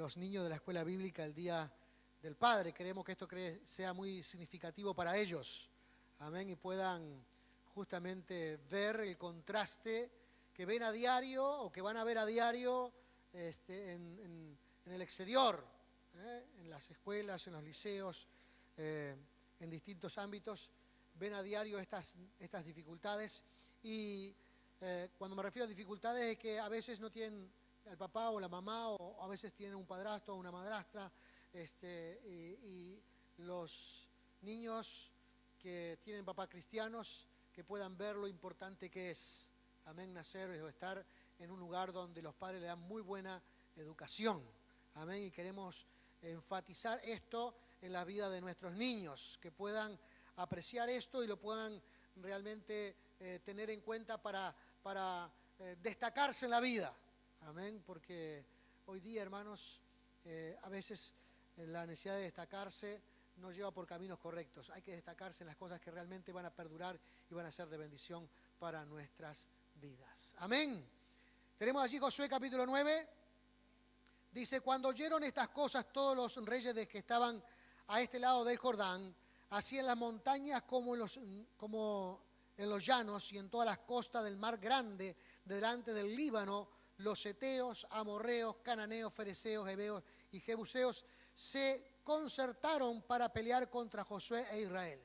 los niños de la escuela bíblica el Día del Padre. Queremos que esto sea muy significativo para ellos. Amén. Y puedan justamente ver el contraste que ven a diario o que van a ver a diario en el exterior, en las escuelas, en los liceos, en distintos ámbitos. Ven a diario estas dificultades y cuando me refiero a dificultades es que a veces no tienen al papá o la mamá o a veces tienen un padrastro o una madrastra y los niños que tienen papás cristianos que puedan ver lo importante que es, amén, nacer o estar en un lugar donde los padres le dan muy buena educación, amén, y queremos enfatizar esto en la vida de nuestros niños, que puedan apreciar esto y lo puedan realmente tener en cuenta para destacarse en la vida, amén, porque hoy día, hermanos, a veces la necesidad de destacarse nos lleva por caminos correctos. Hay que destacarse en las cosas que realmente van a perdurar y van a ser de bendición para nuestras vidas. Amén. Tenemos allí Josué capítulo 9. Dice, cuando oyeron estas cosas todos los reyes que estaban a este lado del Jordán, así en las montañas como en los llanos y en todas las costas del mar grande, delante del Líbano, los heteos, amorreos, cananeos, fereceos, heveos y jebuseos se concertaron para pelear contra Josué e Israel.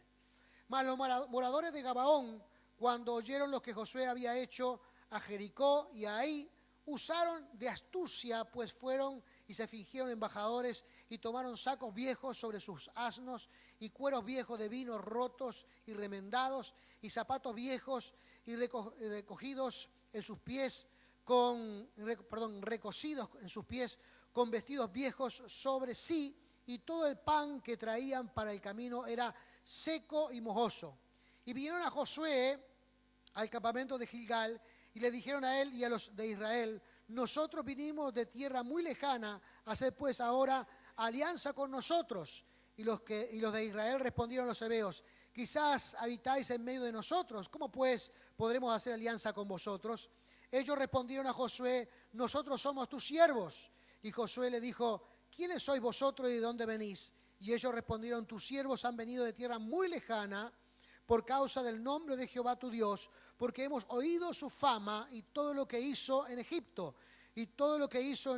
Mas los moradores de Gabaón, cuando oyeron lo que Josué había hecho a Jericó y a Ahí, usaron de astucia, pues fueron y se fingieron embajadores y tomaron sacos viejos sobre sus asnos y cueros viejos de vino rotos y remendados y zapatos viejos y recocidos en sus pies con vestidos viejos sobre sí, y todo el pan que traían para el camino era seco y mojoso. Y vinieron a Josué al campamento de Gilgal y le dijeron a él y a los de Israel, nosotros vinimos de tierra muy lejana, haced pues ahora alianza con nosotros. Y los de Israel respondieron a los heveos, quizás habitáis en medio de nosotros, ¿cómo pues podremos hacer alianza con vosotros? Ellos respondieron a Josué, nosotros somos tus siervos. Y Josué le dijo, ¿quiénes sois vosotros y de dónde venís? Y ellos respondieron, tus siervos han venido de tierra muy lejana por causa del nombre de Jehová tu Dios, porque hemos oído su fama y todo lo que hizo en Egipto y todo lo que hizo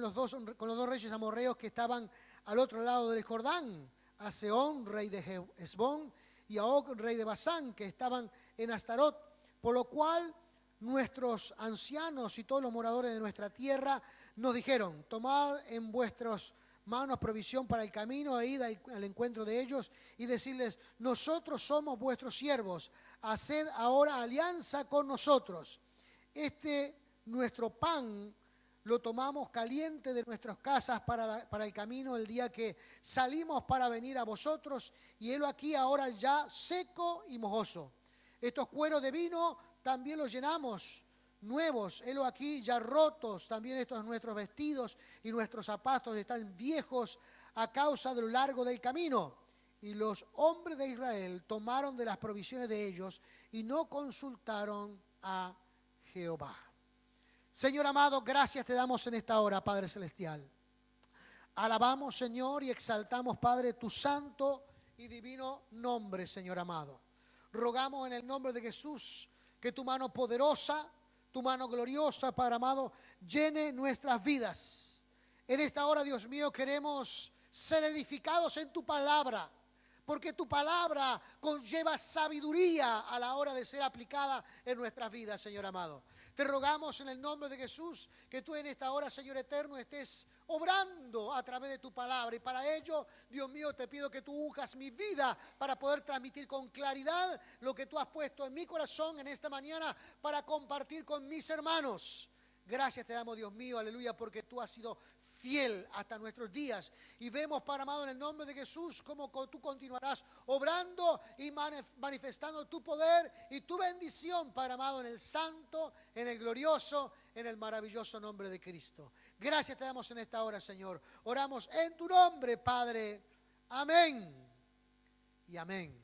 con los dos reyes amorreos que estaban al otro lado del Jordán, a Sehón, rey de Hesbón, y a Og, rey de Basán, que estaban en Astarot, por lo cual nuestros ancianos y todos los moradores de nuestra tierra nos dijeron, tomad en vuestras manos provisión para el camino e id al encuentro de ellos y decirles, nosotros somos vuestros siervos, haced ahora alianza con nosotros. Nuestro pan lo tomamos caliente de nuestras casas para el camino el día que salimos para venir a vosotros, y helo aquí ahora ya seco y mojoso. Estos cueros de vino también los llenamos nuevos, helo aquí ya rotos, también estos nuestros vestidos y nuestros zapatos están viejos a causa de lo largo del camino. Y los hombres de Israel tomaron de las provisiones de ellos y no consultaron a Jehová. Señor amado, gracias te damos en esta hora, Padre Celestial. Alabamos, Señor, y exaltamos, Padre, tu santo y divino nombre, Señor amado. Rogamos en el nombre de Jesús que tu mano poderosa, tu mano gloriosa, Padre amado, llene nuestras vidas. En esta hora, Dios mío, queremos ser edificados en tu palabra, porque tu palabra conlleva sabiduría a la hora de ser aplicada en nuestras vidas, Señor amado. Te rogamos en el nombre de Jesús que tú en esta hora, Señor eterno, estés obrando a través de tu palabra. Y para ello, Dios mío, te pido que tú unjas mi vida para poder transmitir con claridad lo que tú has puesto en mi corazón en esta mañana para compartir con mis hermanos. Gracias te damos, Dios mío, aleluya, porque tú has sido fiel hasta nuestros días. Y vemos, Padre amado, en el nombre de Jesús, cómo tú continuarás obrando y manifestando tu poder y tu bendición, Padre amado, en el santo, en el glorioso, en el maravilloso nombre de Cristo. Gracias te damos en esta hora, Señor. Oramos en tu nombre, Padre. Amén y amén.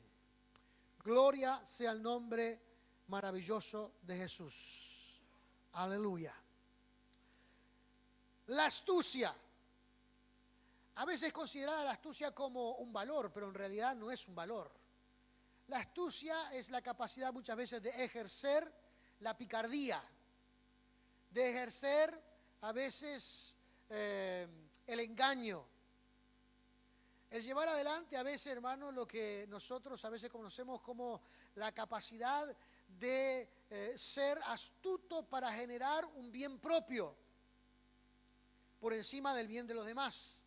Gloria sea el nombre maravilloso de Jesús. Aleluya. La astucia. A veces es considerada la astucia como un valor, pero en realidad no es un valor. La astucia es la capacidad muchas veces de ejercer la picardía, de ejercer a veces el engaño. El llevar adelante a veces, hermanos, lo que nosotros a veces conocemos como la capacidad de ser astuto para generar un bien propio por encima del bien de los demás.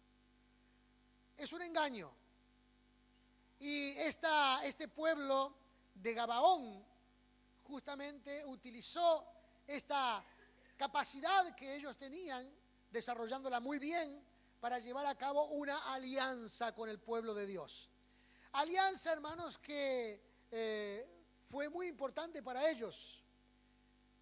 Es un engaño. Y este pueblo de Gabaón justamente utilizó esta capacidad que ellos tenían, desarrollándola muy bien, para llevar a cabo una alianza con el pueblo de Dios. Alianza, hermanos, que fue muy importante para ellos.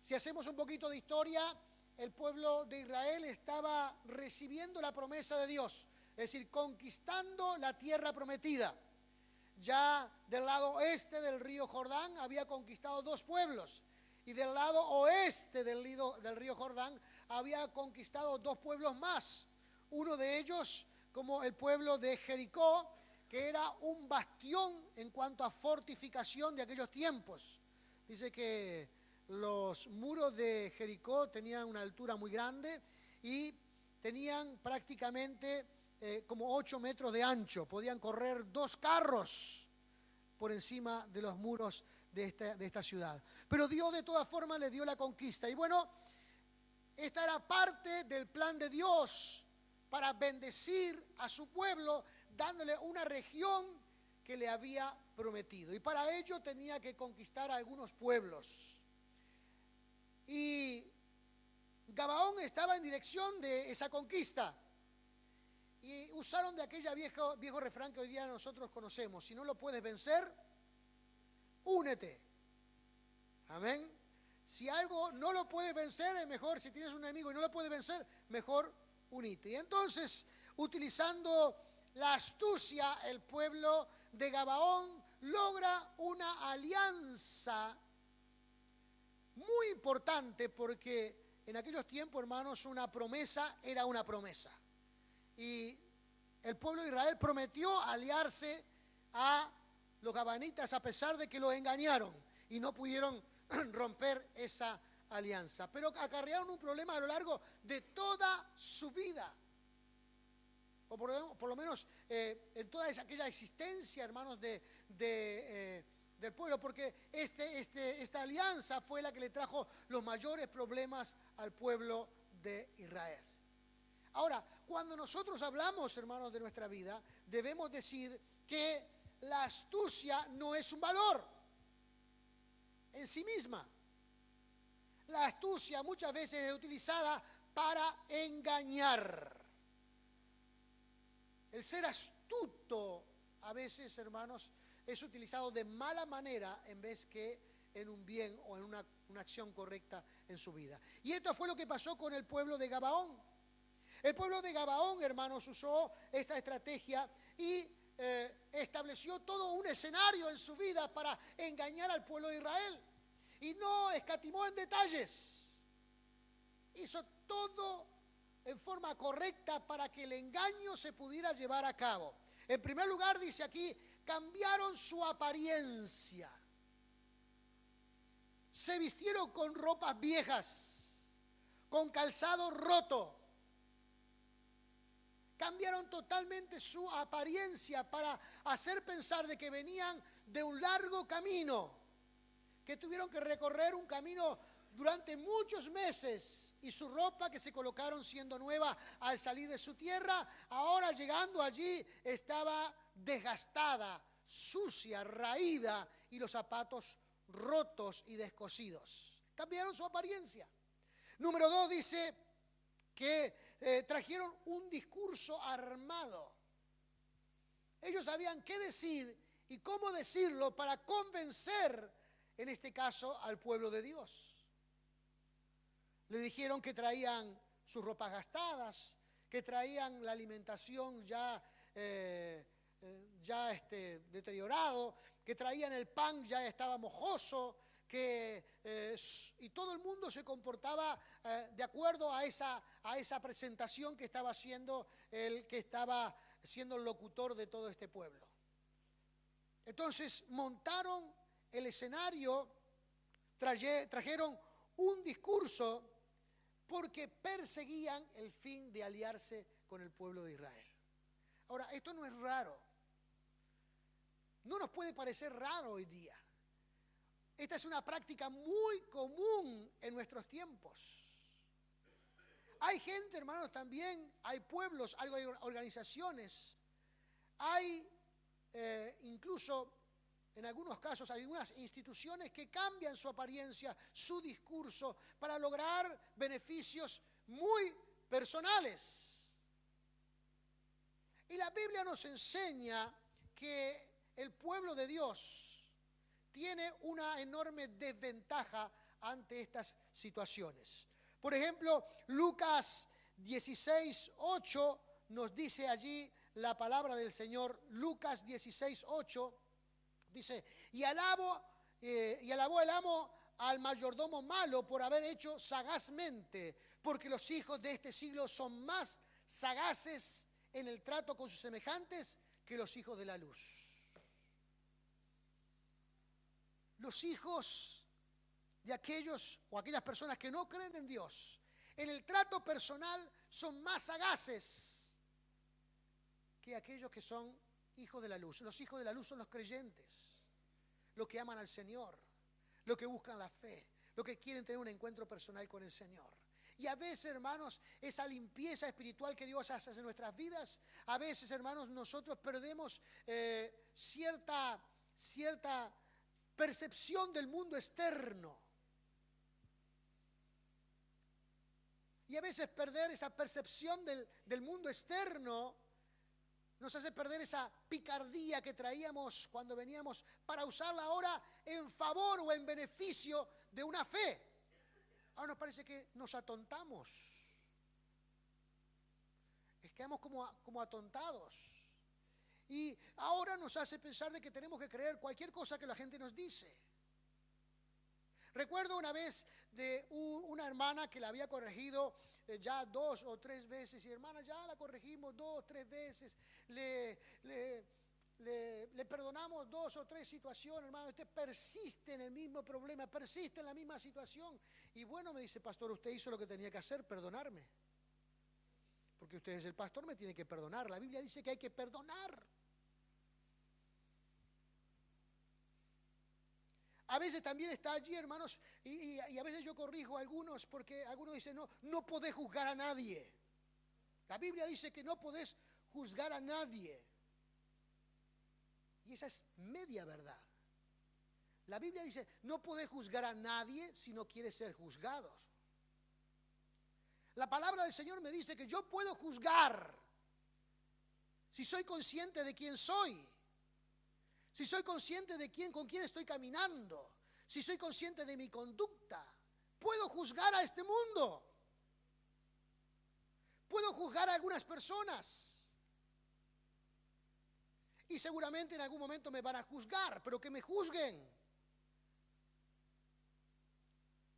Si hacemos un poquito de historia, el pueblo de Israel estaba recibiendo la promesa de Dios, es decir, conquistando la tierra prometida. Ya del lado oeste del río Jordán había conquistado 2 pueblos, y del lado oeste del río Jordán había conquistado 2 pueblos más. Uno de ellos como el pueblo de Jericó, que era un bastión en cuanto a fortificación de aquellos tiempos. Dice que los muros de Jericó tenían una altura muy grande y tenían prácticamente como 8 metros de ancho. Podían correr 2 carros por encima de los muros de esta ciudad. Pero Dios de todas formas les dio la conquista. Y bueno, esta era parte del plan de Dios para bendecir a su pueblo, dándole una región que le había prometido. Y para ello tenía que conquistar algunos pueblos. Y Gabaón estaba en dirección de esa conquista. Y usaron de aquella viejo refrán que hoy día nosotros conocemos: si no lo puedes vencer, únete. Amén. Si algo no lo puedes vencer, es mejor, si tienes un enemigo y no lo puedes vencer, mejor únete. Y entonces, utilizando la astucia, el pueblo de Gabaón logra una alianza muy importante, porque en aquellos tiempos, hermanos, una promesa era una promesa. Y el pueblo de Israel prometió aliarse a los gabanitas a pesar de que los engañaron y no pudieron romper esa alianza. Pero acarrearon un problema a lo largo de toda su vida. O por lo menos en toda aquella existencia, hermanos, del pueblo, porque esta alianza fue la que le trajo los mayores problemas al pueblo de Israel. Ahora, cuando nosotros hablamos, hermanos, de nuestra vida, debemos decir que la astucia no es un valor en sí misma. La astucia muchas veces es utilizada para engañar. El ser astuto a veces, hermanos, es utilizado de mala manera en vez que en un bien o en una acción correcta en su vida. Y esto fue lo que pasó con el pueblo de Gabaón. El pueblo de Gabaón, hermanos, usó esta estrategia y estableció todo un escenario en su vida para engañar al pueblo de Israel. Y no escatimó en detalles. Hizo todo en forma correcta para que el engaño se pudiera llevar a cabo. En primer lugar, dice aquí, cambiaron su apariencia. Se vistieron con ropas viejas, con calzado roto. Cambiaron totalmente su apariencia para hacer pensar de que venían de un largo camino, que tuvieron que recorrer un camino durante muchos meses, y su ropa que se colocaron siendo nueva al salir de su tierra, ahora llegando allí estaba desgastada, sucia, raída, y los zapatos rotos y descosidos. Cambiaron su apariencia. Número 2 dice que trajeron un discurso armado. Ellos sabían qué decir y cómo decirlo para convencer, en este caso, al pueblo de Dios. Le dijeron que traían sus ropas gastadas, que traían la alimentación ya deteriorado, que traían el pan ya estaba mojoso, y todo el mundo se comportaba de acuerdo a esa presentación que estaba haciendo el que estaba siendo el locutor de todo este pueblo. Entonces montaron el escenario, trajeron un discurso porque perseguían el fin de aliarse con el pueblo de Israel. Ahora, esto no es raro. No nos puede parecer raro hoy día. Esta es una práctica muy común en nuestros tiempos. Hay gente, hermanos, también, hay pueblos, hay organizaciones, hay incluso, en algunos casos, hay algunas instituciones que cambian su apariencia, su discurso, para lograr beneficios muy personales. Y la Biblia nos enseña que el pueblo de Dios tiene una enorme desventaja ante estas situaciones. Por ejemplo, Lucas 16:8 nos dice allí la palabra del Señor. Lucas 16:8 dice: y alabó el amo al mayordomo malo por haber hecho sagazmente, porque los hijos de este siglo son más sagaces en el trato con sus semejantes que los hijos de la luz. Los hijos de aquellos o aquellas personas que no creen en Dios, en el trato personal son más sagaces que aquellos que son hijos de la luz. Los hijos de la luz son los creyentes, los que aman al Señor, los que buscan la fe, los que quieren tener un encuentro personal con el Señor. Y a veces, hermanos, esa limpieza espiritual que Dios hace en nuestras vidas, a veces, hermanos, nosotros perdemos cierta percepción del mundo externo. Y a veces perder esa percepción del mundo externo nos hace perder esa picardía que traíamos cuando veníamos para usarla ahora en favor o en beneficio de una fe. Ahora nos parece que nos atontamos. Quedamos como atontados. Y ahora nos hace pensar de que tenemos que creer cualquier cosa que la gente nos dice. Recuerdo una vez de una hermana que la había corregido ya 2 o 3 veces. Y hermana, ya la corregimos 2 o 3 veces. Le perdonamos 2 o 3 situaciones, hermano. Usted persiste en el mismo problema, persiste en la misma situación. Y bueno, me dice: pastor, usted hizo lo que tenía que hacer, perdonarme. Porque usted es el pastor, me tiene que perdonar. La Biblia dice que hay que perdonar. A veces también está allí, hermanos, y a veces yo corrijo a algunos, porque algunos dicen: no podés juzgar a nadie. La Biblia dice que no podés juzgar a nadie. Y esa es media verdad. La Biblia dice: no podés juzgar a nadie si no quieres ser juzgados. La palabra del Señor me dice que yo puedo juzgar si soy consciente de quién soy. Si soy consciente de con quién estoy caminando, si soy consciente de mi conducta, puedo juzgar a este mundo. Puedo juzgar a algunas personas. Y seguramente en algún momento me van a juzgar, pero que me juzguen.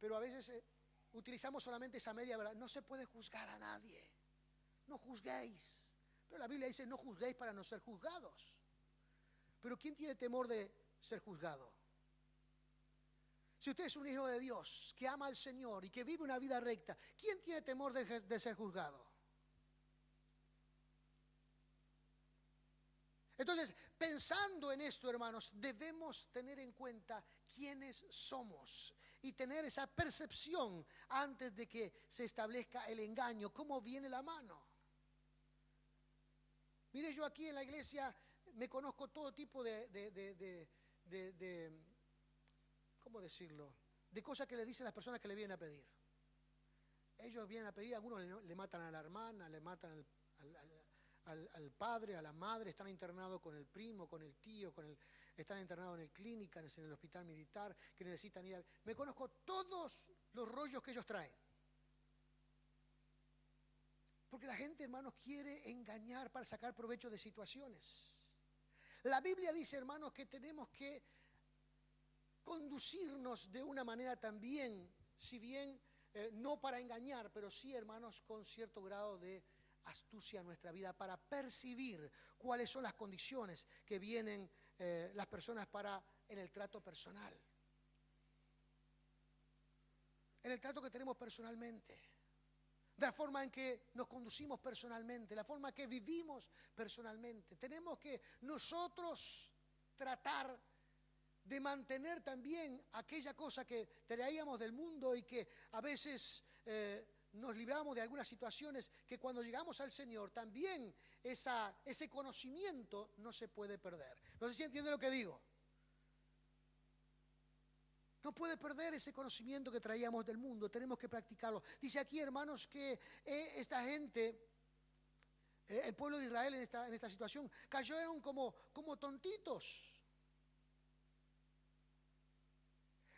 Pero a veces utilizamos solamente esa media verdad. No se puede juzgar a nadie. No juzguéis. Pero la Biblia dice: no juzguéis para no ser juzgados. Pero ¿quién tiene temor de ser juzgado? Si usted es un hijo de Dios, que ama al Señor y que vive una vida recta, ¿quién tiene temor de ser juzgado? Entonces, pensando en esto, hermanos, debemos tener en cuenta quiénes somos y tener esa percepción antes de que se establezca el engaño, cómo viene la mano. Mire, yo aquí en la iglesia me conozco todo tipo de ¿cómo decirlo? De cosas que le dicen las personas que le vienen a pedir. Ellos vienen a pedir, algunos le matan a la hermana, le matan al padre, a la madre, están internados con el primo, con el tío, están internados en el clínica, en el hospital militar, que necesitan ir a... Me conozco todos los rollos que ellos traen. Porque la gente, hermanos, quiere engañar para sacar provecho de situaciones. La Biblia dice, hermanos, que tenemos que conducirnos de una manera también, si bien no para engañar, pero sí, hermanos, con cierto grado de astucia en nuestra vida para percibir cuáles son las condiciones que vienen las personas en el trato personal, en el trato que tenemos personalmente, de la forma en que nos conducimos personalmente, la forma que vivimos personalmente. Tenemos que nosotros tratar de mantener también aquella cosa que traíamos del mundo y que a veces nos libramos de algunas situaciones, que cuando llegamos al Señor también ese conocimiento no se puede perder. No sé si entiende lo que digo. No puede perder ese conocimiento que traíamos del mundo, tenemos que practicarlo. Dice aquí, hermanos, que esta gente, el pueblo de Israel en esta situación, cayeron como tontitos.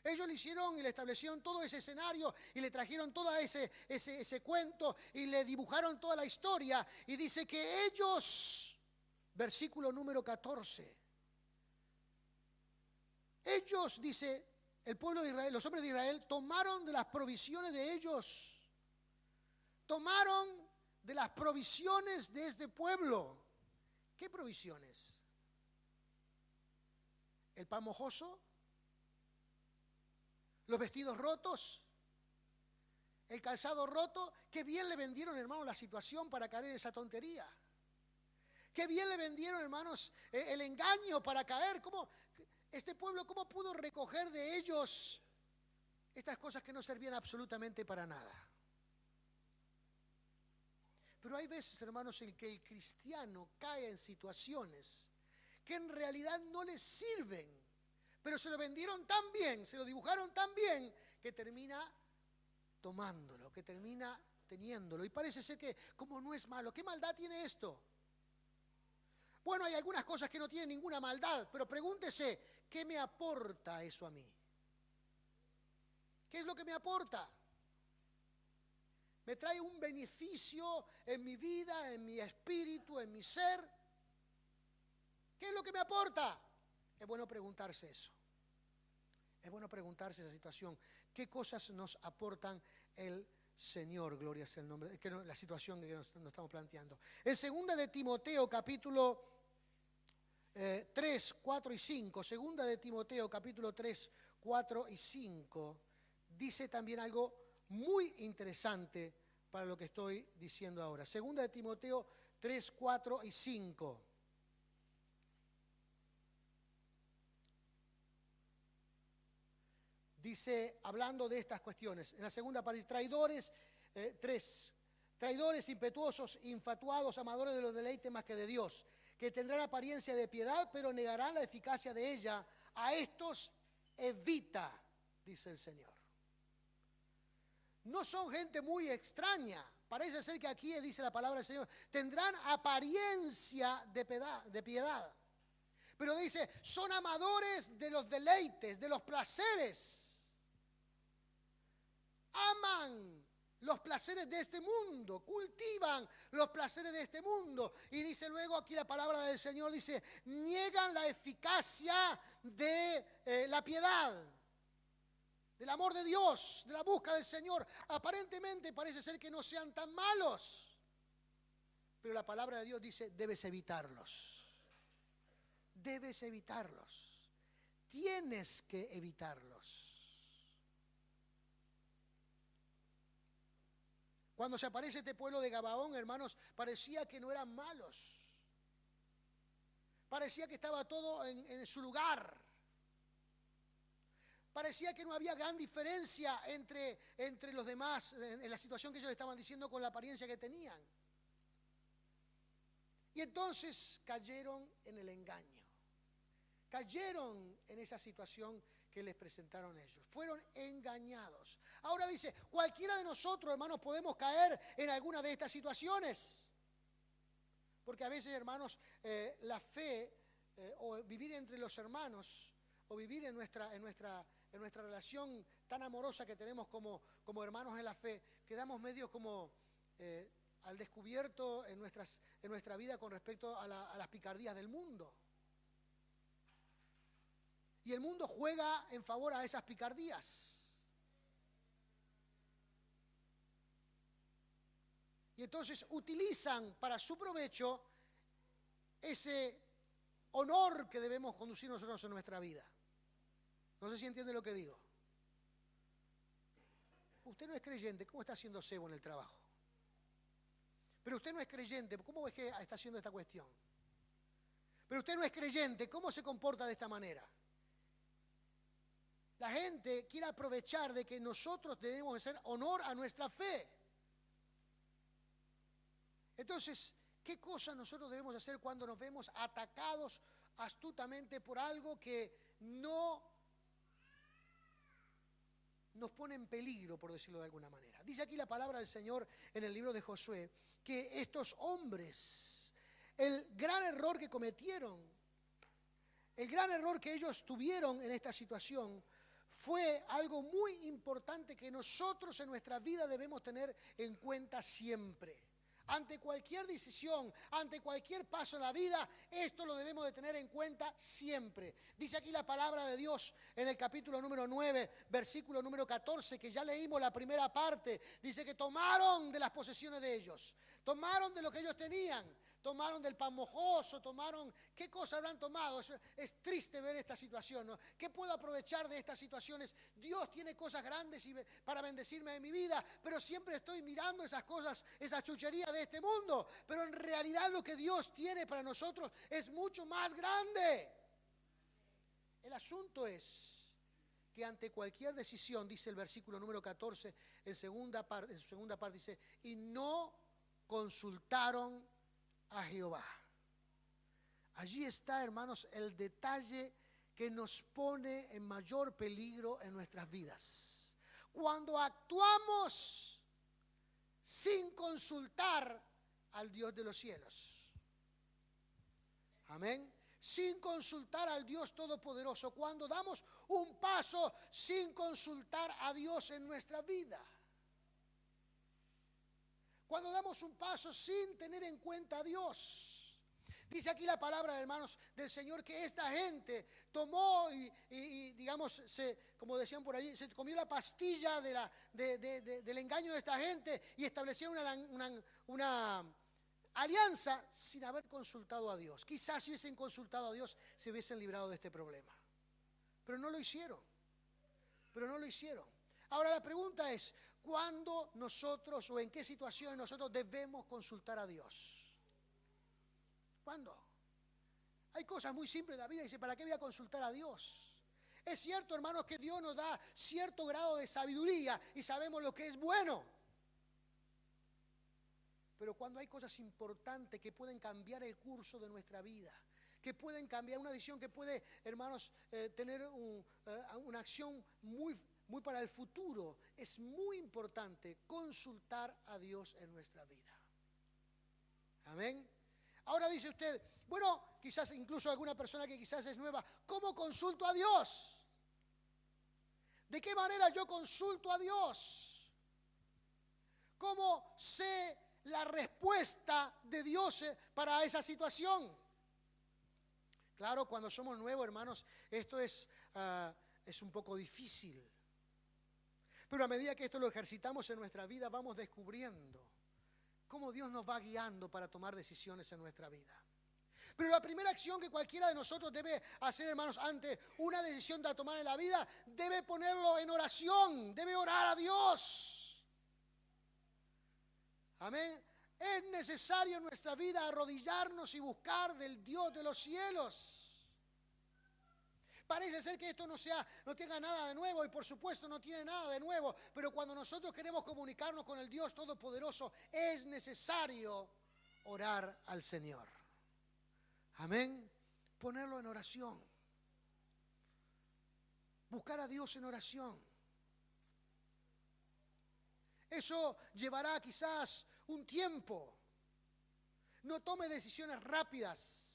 Ellos le hicieron y le establecieron todo ese escenario y le trajeron todo ese cuento y le dibujaron toda la historia. Y dice que ellos, versículo número 14, ellos, dice, el pueblo de Israel, los hombres de Israel, tomaron de las provisiones de ellos, tomaron de las provisiones de este pueblo. ¿Qué provisiones? El pan mojoso, los vestidos rotos, el calzado roto. Qué bien le vendieron, hermanos, la situación para caer en esa tontería. Qué bien le vendieron, hermanos, el engaño para caer. ¿Cómo este pueblo, cómo pudo recoger de ellos estas cosas que no servían absolutamente para nada? Pero hay veces, hermanos, en que el cristiano cae en situaciones que en realidad no les sirven, pero se lo vendieron tan bien, se lo dibujaron tan bien, que termina tomándolo, que termina teniéndolo. Y parece ser que, como no es malo, ¿qué maldad tiene esto? Bueno, hay algunas cosas que no tienen ninguna maldad, pero pregúntese, ¿qué me aporta eso a mí? ¿Qué es lo que me aporta? ¿Me trae un beneficio en mi vida, en mi espíritu, en mi ser? ¿Qué es lo que me aporta? Es bueno preguntarse eso. Es bueno preguntarse esa situación. ¿Qué cosas nos aportan el Señor? Gloria sea el nombre, la situación que nos estamos planteando. En 2 de Timoteo, capítulo 3, 4 y 5, 2 de Timoteo, capítulo 3, 4 y 5, dice también algo muy interesante para lo que estoy diciendo ahora. 2 de Timoteo 3, 4 y 5. Dice, hablando de estas cuestiones, en la segunda parte, traidores, traidores, impetuosos, infatuados, amadores de los deleites más que de Dios, que tendrán apariencia de piedad, pero negarán la eficacia de ella. A estos evita, dice el Señor. No son gente muy extraña. Parece ser que aquí dice la palabra del Señor, tendrán apariencia de piedad. Pero dice, son amadores de los deleites, de los placeres. Aman los placeres de este mundo, cultivan los placeres de este mundo. Y dice luego aquí la palabra del Señor, dice, niegan la eficacia de la piedad, del amor de Dios, de la búsqueda del Señor. Aparentemente parece ser que no sean tan malos, pero la palabra de Dios dice, debes evitarlos. Debes evitarlos. Tienes que evitarlos. Cuando se aparece este pueblo de Gabaón, hermanos, parecía que no eran malos. Parecía que estaba todo en su lugar. Parecía que no había gran diferencia entre los demás en la situación que ellos estaban diciendo con la apariencia que tenían. Y entonces cayeron en el engaño. Cayeron en esa situación que les presentaron ellos. Fueron engañados. Ahora dice, cualquiera de nosotros, hermanos, podemos caer en alguna de estas situaciones. Porque a veces, hermanos, la fe o vivir entre los hermanos o vivir en nuestra relación tan amorosa que tenemos como hermanos en la fe, quedamos medio como al descubierto en nuestra vida con respecto a las picardías del mundo. Y el mundo juega en favor a esas picardías. Y entonces utilizan para su provecho ese honor que debemos conducir nosotros en nuestra vida. No sé si entiende lo que digo. Usted no es creyente, ¿cómo está haciendo cebo en el trabajo? Pero usted no es creyente, ¿cómo es que está haciendo esta cuestión? Pero usted no es creyente, ¿cómo se comporta de esta manera? La gente quiere aprovechar de que nosotros debemos hacer honor a nuestra fe. Entonces, ¿qué cosa nosotros debemos hacer cuando nos vemos atacados astutamente por algo que no nos pone en peligro, por decirlo de alguna manera? Dice aquí la palabra del Señor en el libro de Josué, que estos hombres, el gran error que cometieron, el gran error que ellos tuvieron en esta situación, fue algo muy importante que nosotros en nuestra vida debemos tener en cuenta siempre. Ante cualquier decisión, ante cualquier paso en la vida, esto lo debemos de tener en cuenta siempre. Dice aquí la palabra de Dios en el capítulo número 9, versículo número 14, que ya leímos la primera parte. Dice que tomaron de las posesiones de ellos, tomaron de lo que ellos tenían, tomaron del pan mojoso, tomaron, ¿qué cosas habrán tomado? Es triste ver esta situación, ¿no? ¿Qué puedo aprovechar de estas situaciones? Dios tiene cosas grandes para bendecirme en mi vida, pero siempre estoy mirando esas cosas, esas chucherías de este mundo. Pero en realidad lo que Dios tiene para nosotros es mucho más grande. El asunto es que ante cualquier decisión, dice el versículo número 14, en su segunda parte dice, y no consultaron a Jehová. Allí está, hermanos, el detalle que nos pone en mayor peligro en nuestras vidas. Cuando actuamos sin consultar al Dios de los cielos. Amén. Sin consultar al Dios Todopoderoso. Cuando damos un paso sin consultar a Dios en nuestra vida. Cuando damos un paso sin tener en cuenta a Dios. Dice aquí la palabra, hermanos, del Señor, que esta gente tomó y digamos, como decían por allí, se comió la pastilla del engaño de esta gente y estableció una alianza sin haber consultado a Dios. Quizás si hubiesen consultado a Dios se hubiesen librado de este problema. Pero no lo hicieron. Ahora la pregunta es, ¿cuándo nosotros o en qué situaciones nosotros debemos consultar a Dios? ¿Cuándo? Hay cosas muy simples en la vida. Dice, ¿para qué voy a consultar a Dios? Es cierto, hermanos, que Dios nos da cierto grado de sabiduría y sabemos lo que es bueno. Pero cuando hay cosas importantes que pueden cambiar el curso de nuestra vida, que pueden cambiar una decisión que puede, hermanos, tener una acción muy para el futuro, es muy importante consultar a Dios en nuestra vida. Amén. Ahora dice usted, bueno, quizás incluso alguna persona que quizás es nueva, ¿cómo consulto a Dios? ¿De qué manera yo consulto a Dios? ¿Cómo sé la respuesta de Dios para esa situación? Claro, cuando somos nuevos, hermanos, esto es un poco difícil. Pero a medida que esto lo ejercitamos en nuestra vida, vamos descubriendo cómo Dios nos va guiando para tomar decisiones en nuestra vida. Pero la primera acción que cualquiera de nosotros debe hacer, hermanos, ante una decisión de tomar en la vida, debe ponerlo en oración, debe orar a Dios. Amén. Es necesario en nuestra vida arrodillarnos y buscar del Dios de los cielos. Parece ser que esto no tenga nada de nuevo, y por supuesto no tiene nada de nuevo, pero cuando nosotros queremos comunicarnos con el Dios Todopoderoso, es necesario orar al Señor. Amén. Ponerlo en oración. Buscar a Dios en oración. Eso llevará quizás un tiempo. No tome decisiones rápidas.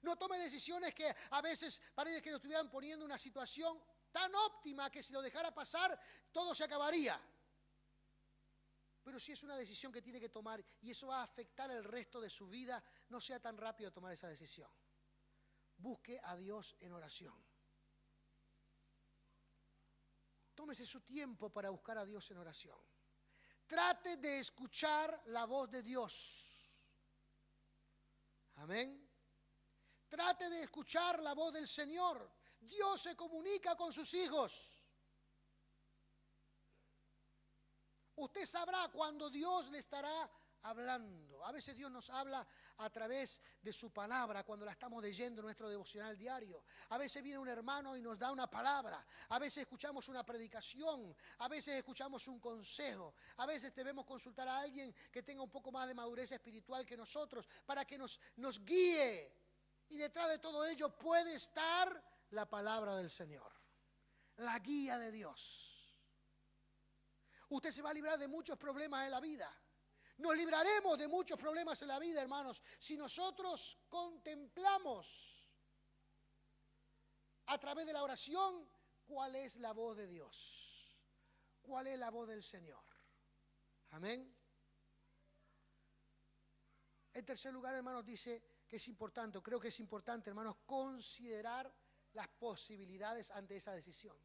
No tome decisiones que a veces parece que nos estuvieran poniendo en una situación tan óptima que si lo dejara pasar, todo se acabaría. Pero si es una decisión que tiene que tomar y eso va a afectar el resto de su vida, no sea tan rápido tomar esa decisión. busque a Dios en oración. Tómese su tiempo para buscar a Dios en oración. Trate de escuchar la voz de Dios. Amén. Trate de escuchar la voz del Señor. Dios se comunica con sus hijos. Usted sabrá cuando Dios le estará hablando. A veces Dios nos habla a través de su palabra cuando la estamos leyendo en nuestro devocional diario. A veces viene un hermano y nos da una palabra. A veces escuchamos una predicación. A veces escuchamos un consejo. A veces debemos consultar a alguien que tenga un poco más de madurez espiritual que nosotros para que nos guíe. Y detrás de todo ello puede estar la palabra del Señor, la guía de Dios. Usted se va a librar de muchos problemas en la vida. Nos libraremos de muchos problemas en la vida, hermanos, si nosotros contemplamos a través de la oración cuál es la voz de Dios, cuál es la voz del Señor. Amén. En tercer lugar, hermanos, dice que es importante, creo que es importante, hermanos, considerar las posibilidades ante esa decisión.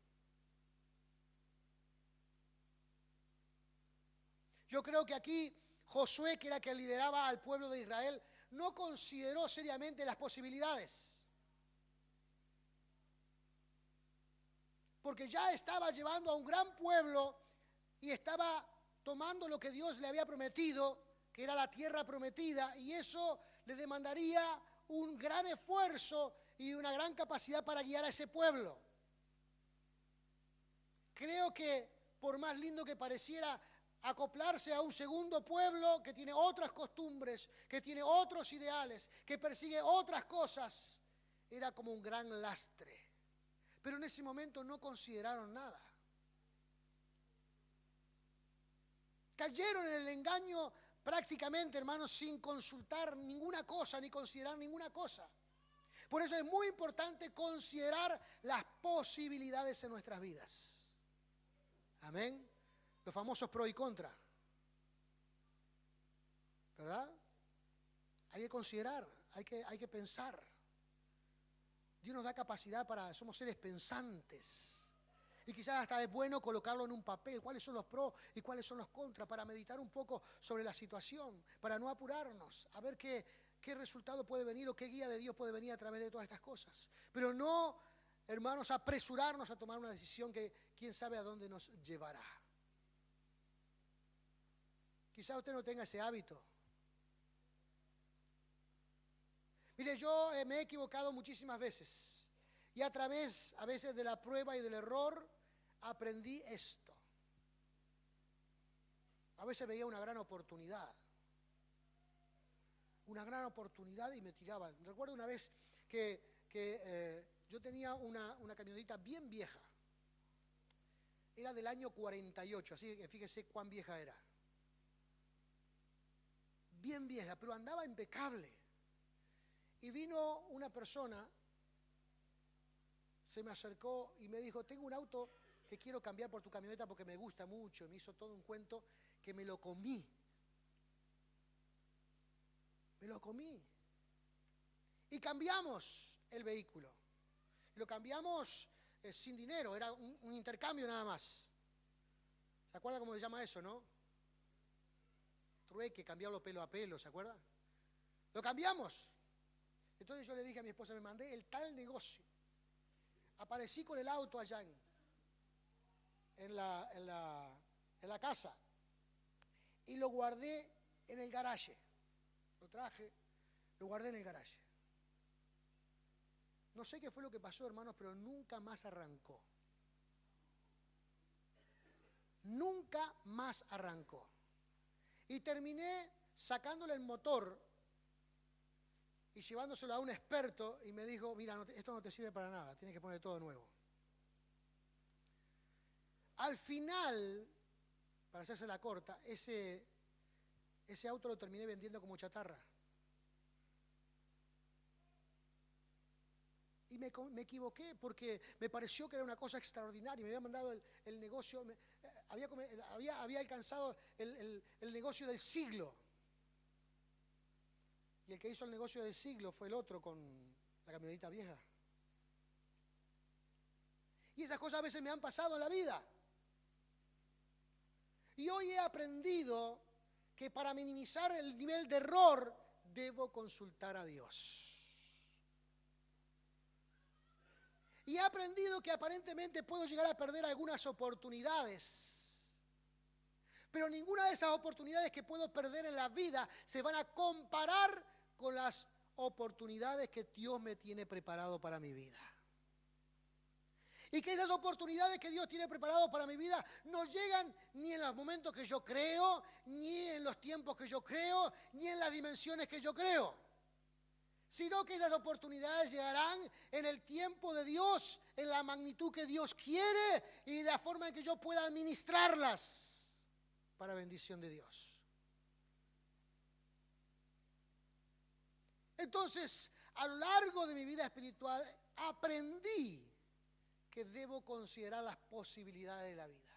Yo creo que aquí Josué, que era quien lideraba al pueblo de Israel, no consideró seriamente las posibilidades. Porque ya estaba llevando a un gran pueblo y estaba tomando lo que Dios le había prometido, que era la tierra prometida, y eso le demandaría un gran esfuerzo y una gran capacidad para guiar a ese pueblo. Creo que por más lindo que pareciera acoplarse a un segundo pueblo que tiene otras costumbres, que tiene otros ideales, que persigue otras cosas, era como un gran lastre. Pero en ese momento no consideraron nada. Cayeron en el engaño prácticamente, hermanos, sin consultar ninguna cosa, ni considerar ninguna cosa. Por eso es muy importante considerar las posibilidades en nuestras vidas. Amén. Los famosos pro y contra. ¿Verdad? Hay que considerar, hay que pensar. Dios nos da capacidad somos seres pensantes. Y quizás hasta es bueno colocarlo en un papel, cuáles son los pros y cuáles son los contras, para meditar un poco sobre la situación, para no apurarnos, a ver qué resultado puede venir o qué guía de Dios puede venir a través de todas estas cosas. Pero no, hermanos, apresurarnos a tomar una decisión que quién sabe a dónde nos llevará. Quizás usted no tenga ese hábito. Mire, yo me he equivocado muchísimas veces. Y a través, a veces, de la prueba y del error, aprendí esto. A veces veía una gran oportunidad. Una gran oportunidad y me tiraban. Recuerdo una vez que yo tenía una camioneta bien vieja. Era del año 48, así que fíjese cuán vieja era. Bien vieja, pero andaba impecable. Y vino una persona, se me acercó y me dijo, tengo un auto que quiero cambiar por tu camioneta porque me gusta mucho. Me hizo todo un cuento que me lo comí. Me lo comí. Y cambiamos el vehículo. Y lo cambiamos sin dinero, era un intercambio nada más. ¿Se acuerda cómo se llama eso, no? Trueque, cambiarlo pelo a pelo, ¿se acuerda? Lo cambiamos. Entonces yo le dije a mi esposa, me mandé el tal negocio. Aparecí con el auto allá en la casa y lo guardé en el garaje. Lo traje, lo guardé en el garaje. No sé qué fue lo que pasó, hermanos, pero nunca más arrancó. Nunca más arrancó. Y terminé sacándole el motor y llevándoselo a un experto y me dijo, mira, esto no te sirve para nada, tienes que poner todo nuevo. Al final, para hacerse la corta, ese auto lo terminé vendiendo como chatarra. Y me equivoqué porque me pareció que era una cosa extraordinaria. Me había mandado el negocio, había alcanzado el negocio del siglo. Y el que hizo el negocio del siglo fue el otro con la camioneta vieja. Y esas cosas a veces me han pasado en la vida. Y hoy he aprendido que para minimizar el nivel de error debo consultar a Dios. Y he aprendido que aparentemente puedo llegar a perder algunas oportunidades. Pero ninguna de esas oportunidades que puedo perder en la vida se van a comparar con las oportunidades que Dios me tiene preparado para mi vida. Y que esas oportunidades que Dios tiene preparado para mi vida no llegan ni en los momentos que yo creo, ni en los tiempos que yo creo, ni en las dimensiones que yo creo. Sino que esas oportunidades llegarán en el tiempo de Dios, en la magnitud que Dios quiere y de la forma en que yo pueda administrarlas para bendición de Dios. Entonces, a lo largo de mi vida espiritual aprendí que debo considerar las posibilidades de la vida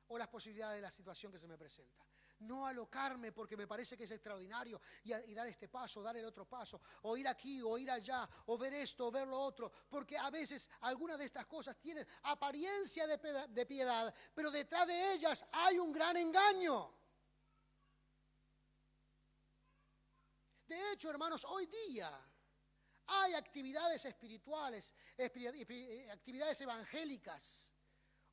o las posibilidades de la situación que se me presenta. No alocarme porque me parece que es extraordinario y dar este paso, dar el otro paso, o ir aquí, o ir allá, o ver esto, o ver lo otro, porque a veces algunas de estas cosas tienen apariencia de piedad, pero detrás de ellas hay un gran engaño. De hecho, hermanos, hoy día hay actividades espirituales, actividades evangélicas,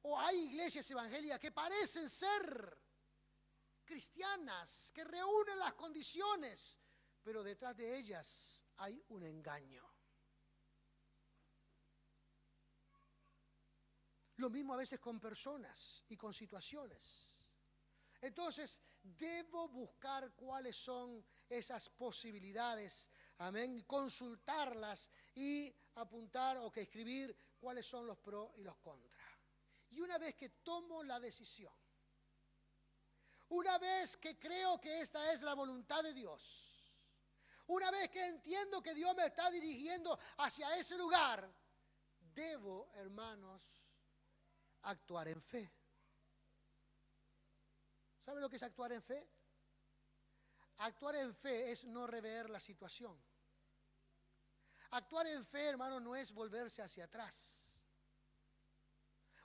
o hay iglesias evangélicas que parecen ser cristianas, que reúnen las condiciones, pero detrás de ellas hay un engaño. Lo mismo a veces con personas y con situaciones. Entonces, debo buscar cuáles son esas posibilidades, amén, consultarlas y apuntar o que escribir cuáles son los pros y los contras. Y una vez que tomo la decisión, una vez que creo que esta es la voluntad de Dios, una vez que entiendo que Dios me está dirigiendo hacia ese lugar, debo, hermanos, actuar en fe. ¿Sabe lo que es actuar en fe? Actuar en fe es no rever la situación. Actuar en fe, hermano, no es volverse hacia atrás.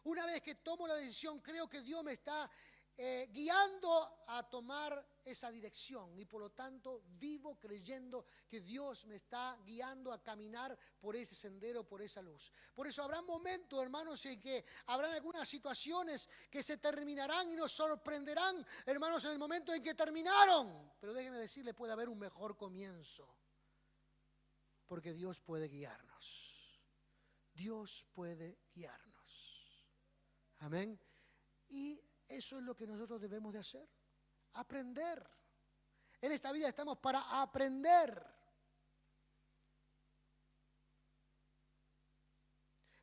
Una vez que tomo la decisión, creo que Dios me está guiando a tomar esa dirección y por lo tanto vivo creyendo que Dios me está guiando a caminar por ese sendero, por esa luz. Por eso habrá momentos, hermanos, en que habrán algunas situaciones que se terminarán y nos sorprenderán, hermanos, en el momento en que terminaron. Pero déjenme decirles, puede haber un mejor comienzo, porque Dios puede guiarnos. Dios puede guiarnos. Amén. Y eso es lo que nosotros debemos de hacer, aprender. En esta vida estamos para aprender.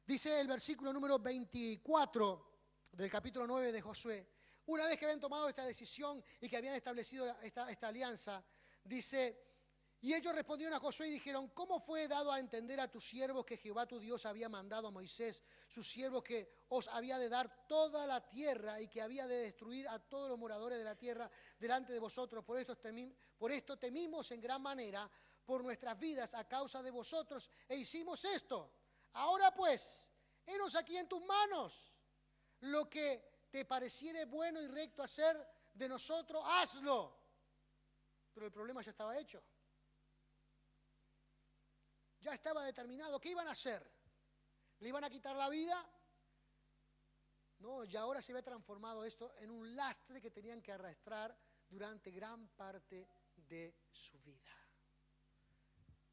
Dice el versículo número 24 del capítulo 9 de Josué, una vez que habían tomado esta decisión y que habían establecido esta alianza, dice: y ellos respondieron a Josué y dijeron: ¿cómo fue dado a entender a tus siervos que Jehová tu Dios había mandado a Moisés, sus siervos, que os había de dar toda la tierra y que había de destruir a todos los moradores de la tierra delante de vosotros? Por esto temimos en gran manera por nuestras vidas a causa de vosotros e hicimos esto. Ahora pues, henos aquí en tus manos. Lo que te pareciere bueno y recto hacer de nosotros, hazlo. Pero el problema ya estaba hecho. Ya estaba determinado. ¿Qué iban a hacer? ¿Le iban a quitar la vida? No, ya ahora se había transformado esto en un lastre que tenían que arrastrar durante gran parte de su vida.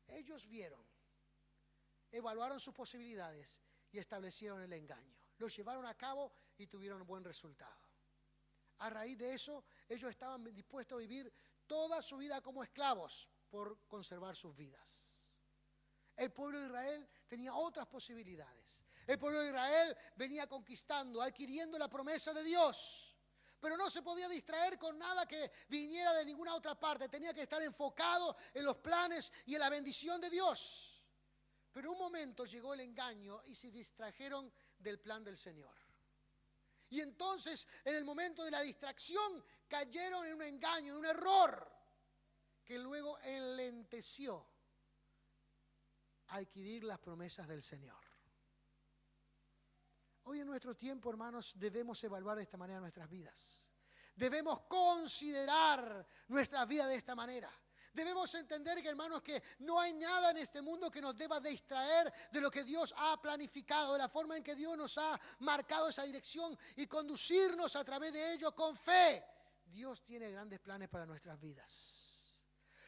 Ellos vieron, evaluaron sus posibilidades y establecieron el engaño. Lo llevaron a cabo y tuvieron buen resultado. A raíz de eso, ellos estaban dispuestos a vivir toda su vida como esclavos por conservar sus vidas. El pueblo de Israel tenía otras posibilidades. El pueblo de Israel venía conquistando, adquiriendo la promesa de Dios. Pero no se podía distraer con nada que viniera de ninguna otra parte. Tenía que estar enfocado en los planes y en la bendición de Dios. Pero un momento llegó el engaño y se distrajeron del plan del Señor. Y entonces, en el momento de la distracción, cayeron en un engaño, en un error, que luego enlenteció adquirir las promesas del Señor. Hoy en nuestro tiempo, hermanos, debemos evaluar de esta manera nuestras vidas. Debemos considerar nuestra vida de esta manera. Debemos entender que, hermanos, que no hay nada en este mundo que nos deba distraer de lo que Dios ha planificado, de la forma en que Dios nos ha marcado esa dirección y conducirnos a través de ello con fe. Dios tiene grandes planes para nuestras vidas.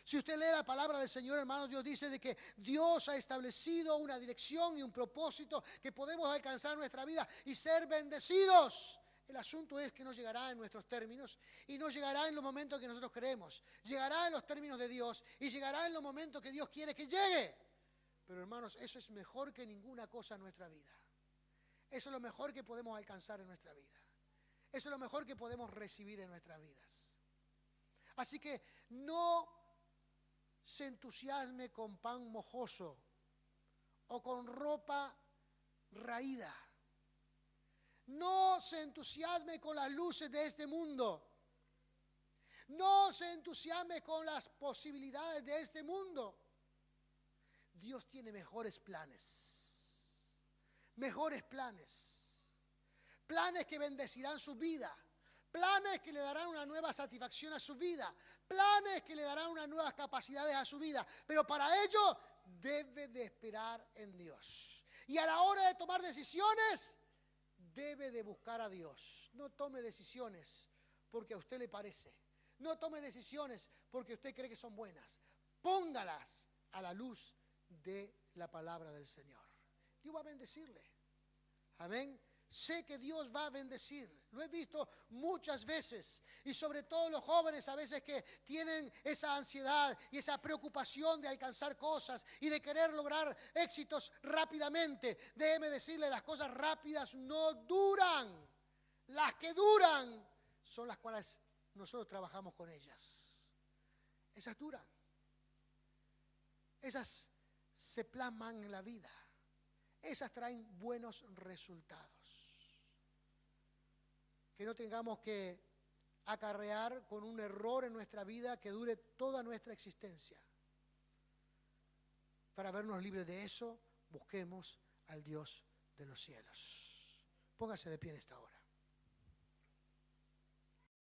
Si usted lee la palabra del Señor, hermanos, Dios dice de que Dios ha establecido una dirección y un propósito que podemos alcanzar en nuestra vida y ser bendecidos. El asunto es que no llegará en nuestros términos y no llegará en los momentos que nosotros queremos. Llegará en los términos de Dios y llegará en los momentos que Dios quiere que llegue. Pero, hermanos, eso es mejor que ninguna cosa en nuestra vida. Eso es lo mejor que podemos alcanzar en nuestra vida. Eso es lo mejor que podemos recibir en nuestras vidas. Así que no se entusiasme con pan mojoso o con ropa raída. No se entusiasme con las luces de este mundo. No se entusiasme con las posibilidades de este mundo. Dios tiene mejores planes. Mejores planes. Planes que bendecirán su vida. Planes que le darán una nueva satisfacción a su vida. Planes que le darán unas nuevas capacidades a su vida. Pero para ello debe de esperar en Dios. Y a la hora de tomar decisiones, debe de buscar a Dios. No tome decisiones porque a usted le parece. No tome decisiones porque usted cree que son buenas. Póngalas a la luz de la palabra del Señor. Dios va a bendecirle. Amén. Sé que Dios va a bendecir. Lo he visto muchas veces. Y sobre todo los jóvenes a veces que tienen esa ansiedad y esa preocupación de alcanzar cosas y de querer lograr éxitos rápidamente. Déjeme decirle, las cosas rápidas no duran. Las que duran son las cuales nosotros trabajamos con ellas. Esas duran. Esas se plasman en la vida. Esas traen buenos resultados. Que no tengamos que acarrear con un error en nuestra vida que dure toda nuestra existencia. Para vernos libres de eso, busquemos al Dios de los cielos. Póngase de pie en esta hora.